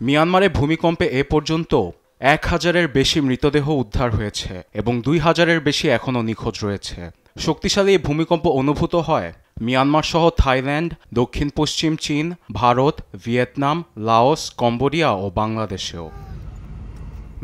মিয়ানমারে ভূমিকম্পে এ পর্যন্ত ১,০০০-এর বেশি মৃতদেহ উদ্ধার হয়েছে এবং ২,০০০-এর বেশি এখনও নিখোঁজ রয়েছে। শক্তিশালী এই ভূমিকম্প অনুভূত হয় মিয়ানমার সহ থাইল্যান্ড, দক্ষিণ পশ্চিম চীন, ভারত, ভিয়েতনাম, লাওস, কম্বোডিয়া ও বাংলাদেশেও।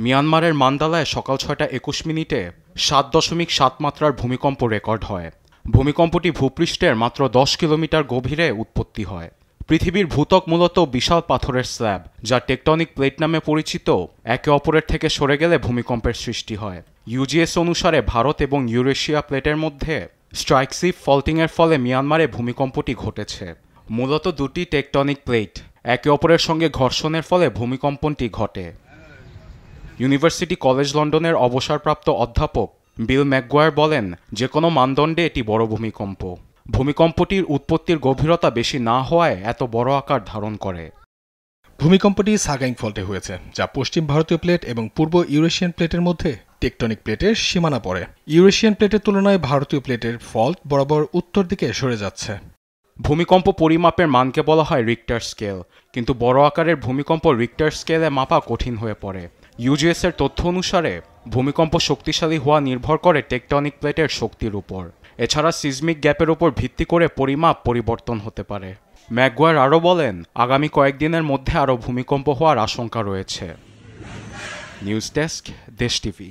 মিয়ানমারের মান্দালায় সকাল ৬টা ২১ মিনিটে ৭.৭ মাত্রার ভূমিকম্প রেকর্ড হয়। ভূমিকম্পটি ভূপৃষ্ঠের মাত্র ১০ কিলোমিটার গভীরে উৎপত্তি হয়। পৃথিবীর ভূত্বক মূলত বিশাল পাথরের স্ল্যাব, যা টেকটনিক প্লেট নামে পরিচিত, একে অপরের থেকে সরে গেলে ভূমিকম্পের সৃষ্টি হয়। ইউজিএস অনুসারে ভারত এবং ইউরেশিয়া প্লেটের মধ্যে স্ট্রাইকসিভ ফল্টিংয়ের ফলে মিয়ানমারে ভূমিকম্পটি ঘটেছে। মূলত দুটি টেকটনিক প্লেট একে অপরের সঙ্গে ঘর্ষণের ফলে ভূমিকম্পনটি ঘটে। ইউনিভার্সিটি কলেজ লন্ডনের অবসরপ্রাপ্ত অধ্যাপক বিল ম্যাকগুয়ার বলেন, যে কোনো মানদণ্ডে এটি বড় ভূমিকম্প। ভূমিকম্পটির উৎপত্তির গভীরতা বেশি না হওয়ায় এত বড় আকার ধারণ করে। ভূমিকম্পটি সাগাইং ফল্টে হয়েছে, যা পশ্চিম ভারতীয় প্লেট এবং পূর্ব ইউরেশিয়ান প্লেটের মধ্যে টেকটনিক প্লেটের সীমানা পড়ে। ইউরেশিয়ান প্লেটের তুলনায় ভারতীয় প্লেটের ফল্ট বরাবর উত্তর দিকে সরে যাচ্ছে। ভূমিকম্প পরিমাপের মানকে বলা হয় রিক্টার স্কেল, কিন্তু বড় আকারের ভূমিকম্প রিক্টার স্কেলে মাপা কঠিন হয়ে পড়ে। ইউজিএসের তথ্য অনুসারে ভূমিকম্প শক্তিশালী হওয়া নির্ভর করে টেকটনিক প্লেটের শক্তির উপর। এছাড়া সিজমিক গ্যাপের উপর ভিত্তি করে পরিমাপ পরিবর্তন হতে পারে। ম্যাকগুয়ার আরও বলেন, আগামী কয়েকদিনের মধ্যে আরও ভূমিকম্প হওয়ার আশঙ্কা রয়েছে। নিউজ ডেস্ক, দেশ টিভি।